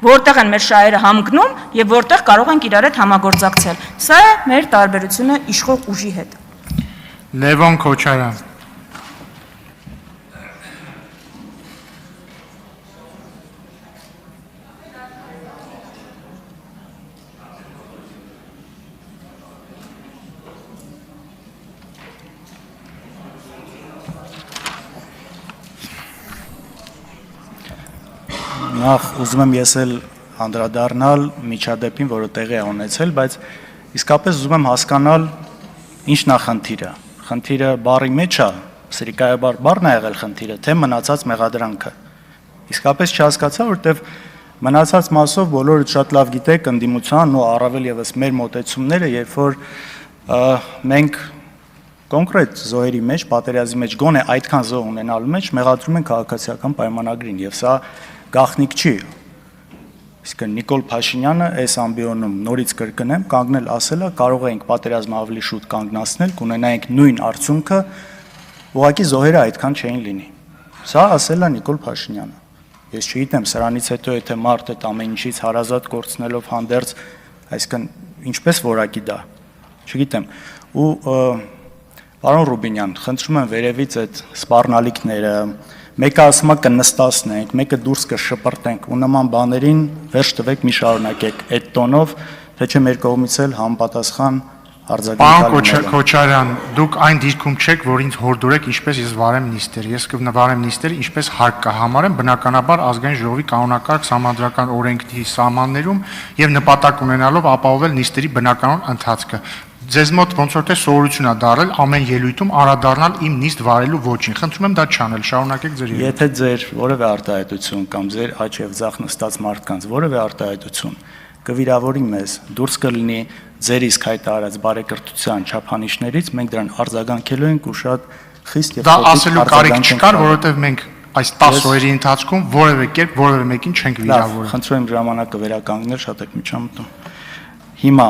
որտեղ են մեր շահերը համգնում եւ որտեղ կարող ենք իրար հետ համագործակցել։ Սա է մեր տարբերությունը իշխող ուժի հետ։ Լևոն Քոչարյան։ Նախ ուզում եմ ես էլ անդրադառնալ միջադեպին, որը տեղի է ունեցել, բայց իսկապես ուզում եմ հասկանալ ինչն է խնդիրը։ Խնդիրը բառի մեջ է, սրիկայաբար բառն է եղել խնդիրը, թե մնացած մեղադրանքը։ Իսկապես չհասկացա, որտեվ մնացած մասով բոլորը շատ լավ գիտեք ընդդիմության ու առավել եւս մեր մոտեցումները, երբ որ մենք կոնկրետ զոհերի մեջ, պատերազմի մեջ գոնե այդքան զոհ ունենալու մեջ մեղադրում են քաղաքացիական պայմանագրին եւ սա գաղտնիք չի։ Իսկ Նիկոլ Փաշինյանը այս ամբիոնում նորից կրկնեմ, կանգնել ասելը կարող ենք պատերազմը ավելի շուտ կանգնացնել, կունենայինք նույն արդյունքը, ուղղակի զոհերը այդքան չէին լինի։ Սա ասել է Նիկոլ Փաշինյանը։ Ես չգիտեմ, սրանից հետո եթե մարդ այդ ամեն ինչից հարազատ կորցնելով հանդերձ, այսինքն ինչպես որակի դա, չգիտեմ։ Ու պարոն Ռուբինյան, խնդրում եմ վերևից այդ սպառնալիքները, մեկը ասում է կնստացնենք, մեկը դուրս կշպրտենք ու նման բաներին վերջ տվեք, մի շարունակեք այդ տոնով, թե չէ մեր կողմից էլ համապատասխան արձագանք։ Պարոն Քոչարյան, դուք այն դիրքում չեք, որ ինձ հորդորեք ինչպես ես վարեմ նիստեր։ Ես կվարեմ նիստերը ինչպես հարկ կհամարեմ, բնականաբար ազգային ժողովի կանոնակարգ համանդրական օրենքի սահմաններում եւ նպատակ ունենալով ապահովել նիստերի բնականon ընթացքը։ Ձեզ մոտ ոնց որ թե սովորություն է դարել ամեն ելույթում անդրադառնալ իմ նիստ վարելու ոչին։ Խնդրում եմ դա չանել, շարունակեք ձեր ելույթը։ Եթե ձեր որևէ արտահայտություն կամ ձեր աջ եւ ձախ նստած մարդկանց որևէ արտահայտություն կվիրավորի մեզ, դուրս կլինի ձեր իսկ հայտարարած բարեկրթության չափանիշներից, մենք դրան արձագանքելու ենք ու շատ խիստ եւ դա ասելու կարիք չկար, որովհետեւ մենք այս 10 օրերի ընթացքում որևէ կերպ որևէ մեկին չենք վիրավորել։ Խնդրում եմ ժամանակը վերականգնել, շատ եք միջամտում։ Հիմա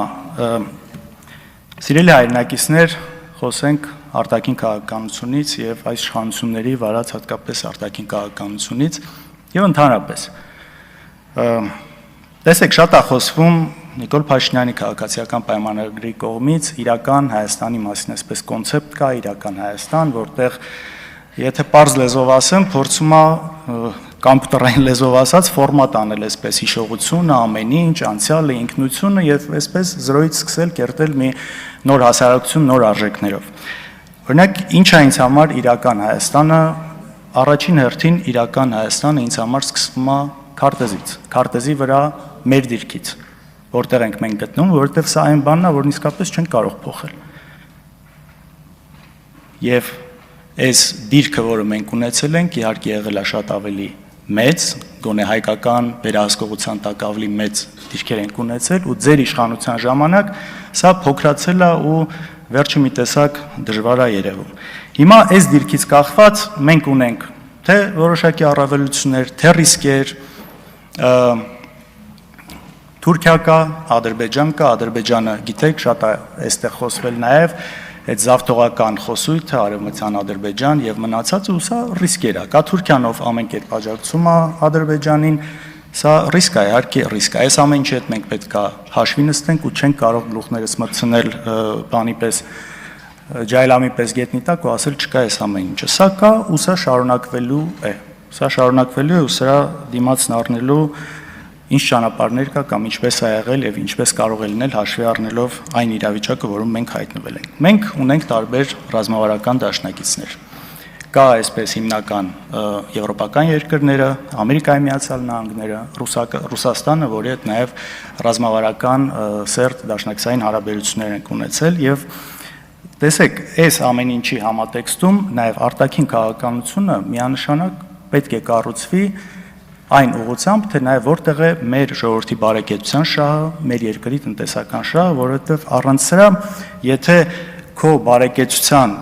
Սիրելի հայրենակիցներ, խոսենք արտաքին քաղաքականությունից եւ այս իշխանությունների վարած հատկապես արտաքին քաղաքականությունից եւ ընդհանրապես։ Տեսեք, շատ է խոսվում Նիկոլ Փաշինյանի քաղաքացիական պայմանագրի կողմից իրական Հայաստանի մասին, այսպես կոնցեպտ կա իրական Հայաստան, որտեղ եթե պարզ լեզվով ասեմ, փորձում է կոմպյուտերային լեզվով ասած ֆորմատ անել այսպես հիշողությունը, ամեն ինչ, անցյալը, ինքնությունը եւ այսպես զրոյից սկսել կերտել մի նոր հասարակություն, նոր արժեքներով։ Օրինակ, ինչ է ինձ համար իրական Հայաստանը, առաջին հերթին իրական Հայաստանը ինձ համար սկսվում է քարտեզից, քարտեզի վրա մեր դիրքից, որտեղ ենք մենք գտնվում, որովհետեւ սա այն բանն է, որն իսկապես չենք կարող փոխել։ Եվ այս դիրքը, որը մենք ունեցել ենք, իհարկե եղել է շատ ավելի մեծ, գոնե հայկական վերահսկողության տակ ավելի մեծ դիրքեր ենք ունեցել ու ձեր իշխանության ժամանակ սա փոքրացել է ու վերջը մի տեսակ դժվար է երևում։ Հիմա այս դիրքից կախված մենք ունենք թե որոշակի առավելություններ, թե ռիսկեր, Թուրքիա կա, Ադրբեջան կա, Ադրբեջանը գիտեք շատ է այստեղ խոսվել նաև այդ զավթողական խոսույթը արևմտյան Ադրբեջան եւ մնացածը ու սա ռիսկեր է։ Կա Թուրքիան, ով ամեն կերպ աջակցում է Ադրբեջանին, սա ռիսկ է, իհարկե ռիսկ է։ Այս ամեն ինչի հետ մենք պետք է հաշվի նստենք ու չենք կարող գլուխներս մտցնել բանի պես ջայլամի պես գետնի տակ ու ասել չկա այս ամեն ինչը։ Սա կա ու սա շարունակվելու է։ Սա շարունակվելու է ու սրա դիմացն առնելու ինչ ճանապարհներ կա կամ ինչպես է եղել եւ ինչպես կարող է լինել հաշվի առնելով այն իրավիճակը, որում մենք հայտնվել ենք։ Մենք ունենք տարբեր ռազմավարական դաշնակիցներ։ Կա այսպես հիմնական եվրոպական երկրները, Ամերիկայի Միացյալ Նահանգները, Ռուսաստանը, որի հետ նաեւ ռազմավարական սերտ դաշնակցային հարաբերություններ ենք ունեցել եւ տեսեք, այս ամեն ինչի համատեքստում նաեւ արտաքին քաղաքականությունը միանշանակ պետք է կառուցվի այն ուղղությամբ, թե նաև որտեղ է մեր ժողովրդի բարեկեցության շահը, մեր երկրի տնտեսական շահը, որովհետև առանց սրա, եթե քո բարեկեցության,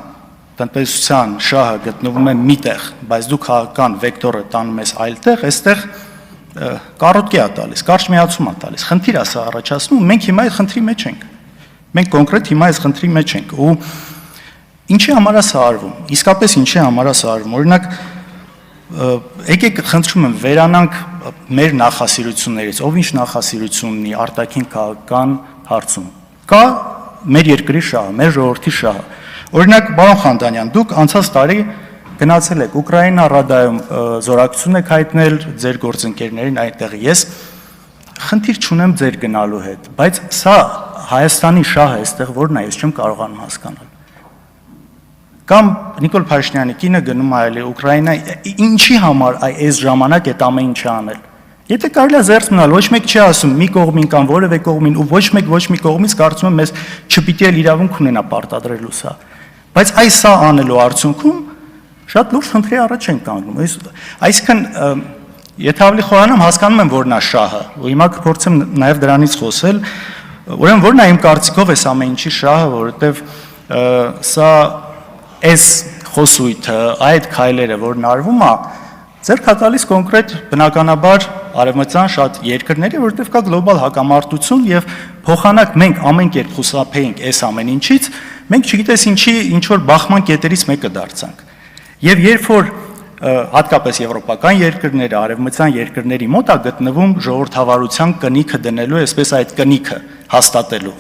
տնտեսության շահը գտնվում է միտեղ, բայց դու քաղաքական վեկտորը տանում ես այլտեղ, այստեղ կարոտկի է տալիս, կարճ միացում է տալիս, խնդիր է սա առաջացնում, մենք հիմա այդ խնդրի մեջ ենք, մենք կոնկրետ հիմա այս խնդրի մեջ ենք, ու ինչի համար է սա արվում, իսկապես ինչի համար է սա արվում, օրինակ եկեք խնդրում եմ վերանանք մեր նախասիրություններից, ով ինչ նախասիրություն ունի արտաքին քաղաքական հարցում։ Կա մեր երկրի շահը, մեր ժողովրդի շահը։ Օրինակ, պարոն Խանդանյան, դուք անցած տարի գնացել եք Ուկրաինա, Ռադայում զորակցություն եք հայտնել ձեր գործընկերներին այդտեղ։ Ես խնդիր չունեմ ձեր գնալու հետ, բայց սա Հայաստանի շահը այստեղ որն է, ես չեմ կարողանում հասկանալ։ Կամ Նիկոլ Փաշինյանի կինը գնում է այլ Ուկրաինա, ինչի համար այս ժամանակ այդ ամեն ինչը անել։ Եթե կարելի է զերծ մնալ, ոչ մեկ չի ասում մի կողմին կամ որևէ կողմին ու ոչ մի կողմից կարծում եմ մեզ չպիտի էլ իրավունք ունենա պարտադրելու սա։ Բայց այս սա անելու արդյունքում շատ լուրջ խնդրի առաջ են կանգնում։ Այսինքն եթե ավելի խորանամ հասկանում եմ որն է շահը, ու հիմա կփորձեմ նաև դրանից խոսել, ուրեմն որն է իմ կարծիքով այս ամեն ինչի շահը, որովհետև սա այս խոսույթը, այդ քայլերը, որն արվում է, ձեռք է տալիս կոնկրետ բնականաբար արևմտյան շատ երկրների, որովհետև կա գլոբալ հակամարտություն եւ փոխանակ մենք ամեն կերպ խուսափեինք այս ամեն ինչից, մենք չգիտես ինչ որ բախման կետերից մեկը դարձանք։ Եվ երբ որ հատկապես եվրոպական երկրները, արևմտյան երկրների մոտ է գտնվում ժողովրդավարության կնիքը դնելու, այսպես այդ կնիքը հաստատելու։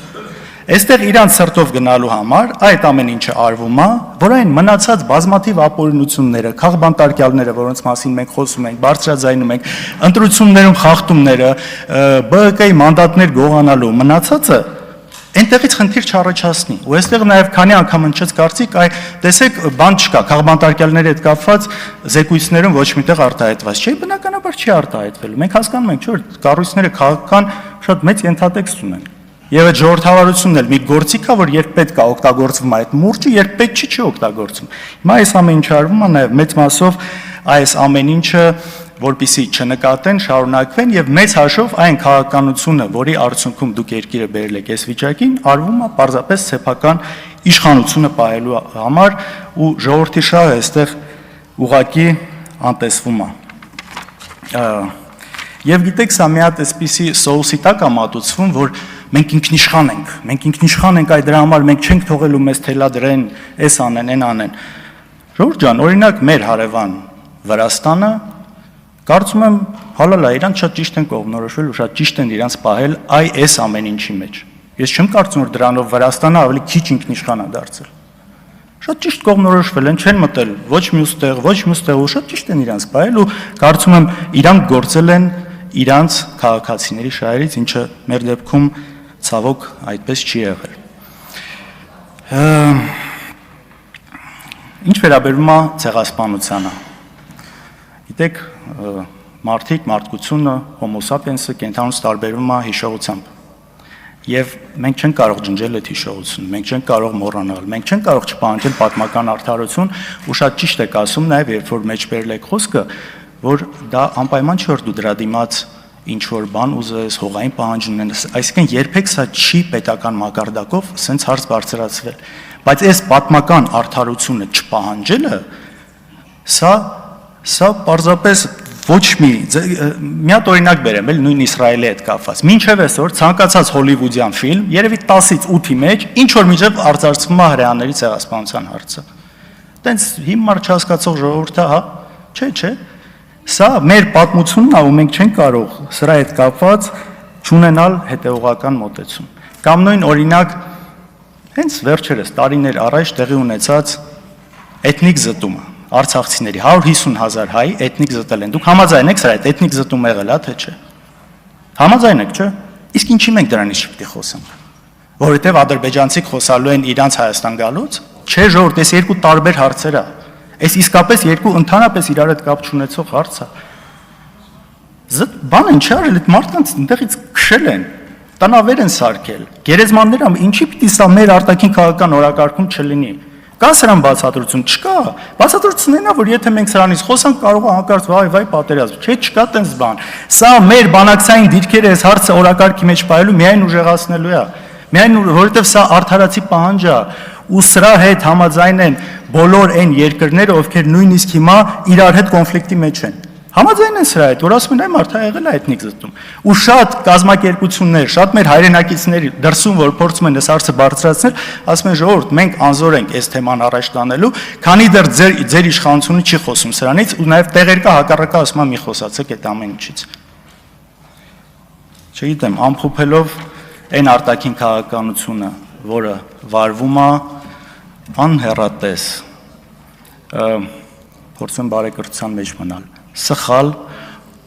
Այստեղ իրանց սրտով գնալու համար այդ ամեն ինչը արվում է, որ այն մնացած բազմաթիվ ապօրինությունները, քաղբանտարկյալները, որոնց մասին մենք խոսում ենք, բարձրաձայնում ենք, ընտրություններում խախտումները, ԲՀԿ-ի մանդատներ գողանալու մնացածը այնտեղից խնդիր չառաջացնի։ Ու այստեղ նաև քանի անգամ հնչեց կարծիք, տեսեք, բան չկա, քաղբանտարկյալների հետ կապված զեկույցներում ոչ միտեղ արտահայտված չէ, բնականաբար չի արտահայտվելու։ Մենք հասկանում ենք, չէ՞ որ կառույցները քաղաքական շատ մեծ ենթատեքստ ունեն։ Եվ այդ ժողովրդավարությունն էլ մի գործիք է, որ երբ պետք է օգտագործվում այդ մուրճը, երբ պետք չի օգտագործվում։ Հիմա այս ամեն ինչը արվում է նաև մեծ մասով այս ամեն ինչը, որպեսզի չնկատեն, շարունակվեն եւ մեծ հաշվով այն քաղաքականությունը, որի արդյունքում դուք երկիրը բերել եք այս վիճակին, արվում է պարզապես սեփական իշխանությունը պահելու համար ու ժողովրդի շահը այստեղ ուղղակի անտեսվում է։ Եվ գիտեք, սա մի հատ այսպիսի սոուսի տակ է մատուցվում, որ մենք ինքնիշխան ենք այդ դրա համար մենք չենք թողելու մեզ թելադրեն, այս անեն, այն անեն։ Ժողովուրդ ջան, օրինակ մեր հարևան Վրաստանը կարծում եմ հալալ է, իրանք շատ ճիշտ են կողմնորոշվել ու շատ ճիշտ են իրանք պահել այս ամեն ինչի մեջ։ Ես չեմ կարծում, որ դրանով Վրաստանը ավելի քիչ ինքնիշխան է դարձել։ Շատ ճիշտ կողմնորոշվել են, չեն մտել ոչ մյուս տեղ, ու շատ ճիշտ են իրանք պահել ու կարծում եմ իրանք գործել են իրանք քաղաքացիների շահերից, ինչը մեր դեպքում ցավոք այդպես չի եղել։ Ինչ վերաբերում է ցեղասպանությանը։ Գիտեք, մարդկությունը, Homo sapiens-ը կենթանուց տարբերվում է հիշողությամբ։ Եվ մենք չենք կարող ջնջել այդ հիշողությունը, մենք չենք կարող մոռանալ, մենք չենք կարող չպահանջել պատմական արդարություն, ու շատ ճիշտ եք ասում նաև, երբ որ մեջբերել եք խոսքը, որ դա անպայման չի, որ դու դրա դիմաց ինչ որ բան ուզես, հողային պահանջ ունենաս, այսինքն երբեք սա չի պետական մակարդակով սենց հարց բարձրացվել, բայց այս պատմական արդարությունը չպահանջելը, սա պարզապես ոչ մի հատ օրինակ բերեմ, էլ նույն Իսրայելի հետ կապված։ Մինչև այսօր ցանկացած հոլիվուդյան ֆիլմ, երևի 10-ից 8-ի մեջ ինչ որ միջև արձարծվում է հրեաների ցեղասպանության հարցը։ Տենց հիմար չհասկացող ժողովուրդը, հա, չէ։ Սա մեր պատմությունն է, ու մենք չենք կարող սրա հետ կապված չունենալ հետևողական մոտեցում։ Կամ նույն օրինակ, հենց վերջերս տարիներ առաջ տեղի ունեցած էթնիկ զտումը, արցախցիների 150,000 հայ էթնիկ զտել են։ Դուք համաձայն եք սրա հետ էթնիկ զտում եղել, հա թե չէ։ Համաձայն եք, չէ։ Իսկ ինչի մենք դրանից չպետք է խոսենք։ Որովհետև ադրբեջանցիք խոսալու են իրանց Հայաստան գալուց, չէ, ժողովուրդ, այս երկու տարբեր հարցեր է։ Այս իսկապես երկու ընդհանրապես իրար հետ կապ չունեցող հարց է։ Բանը ինչ արել, այդ մարդկանց այնտեղից քշել են, տնավեր են սարքել։ Գերեզմանները ինչի պիտի սա մեր արտաքին քաղաքական օրակարգում չլինի։ Կա սրան բացատրություն, չկա։ Բացատրությունն է, որ եթե մենք սրանից խոսանք, կարող է հանկարծ վայ պատերազմ։ Չէ, չկա տենց բան։ Սա մեր բանակցային դիրքերը այս հարցը օրակարգի մեջ պահելու միայն ուժեղացնելու է։ Միայն որովհետև սա արդարացի պահանջ է, ու սրա հետ համաձայն են բոլոր այն երկրները, ովքեր նույնիսկ հիմա իրար հետ կոնֆլիկտի մեջ են։ Համաձայն են սրա հետ, որ ասում են այ մարդը եղել է էթնիկ զտում։ Ու շատ կազմակերպություններ, շատ մեր հայրենակիցներ դրսում, որ փորձում են այս հարցը բարձրացնել, ասում են ժողովուրդ, մենք անզոր ենք այս թեման առաջ տանելու, քանի դեռ ձեր իշխանությունը չի խոսում սրանից, ու նաև տեղեր կա հակառակը ասում է մի խոսացեք այդ ամեն ինչից։ Չգիտեմ, ամփոփելով այն արտաքին քաղաքականությունը, որը վարվում է անհեռատես, փորձեմ բարեկրթության մեջ մնալ, սխալ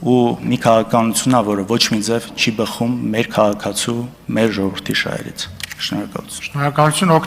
ու մի քաղաքականությունն է, որը ոչ մի ձև չի բխում մեր քաղաքացու, մեր ժողովրդի շահերից։ Շնորհակալություն։ Շնորհակալություն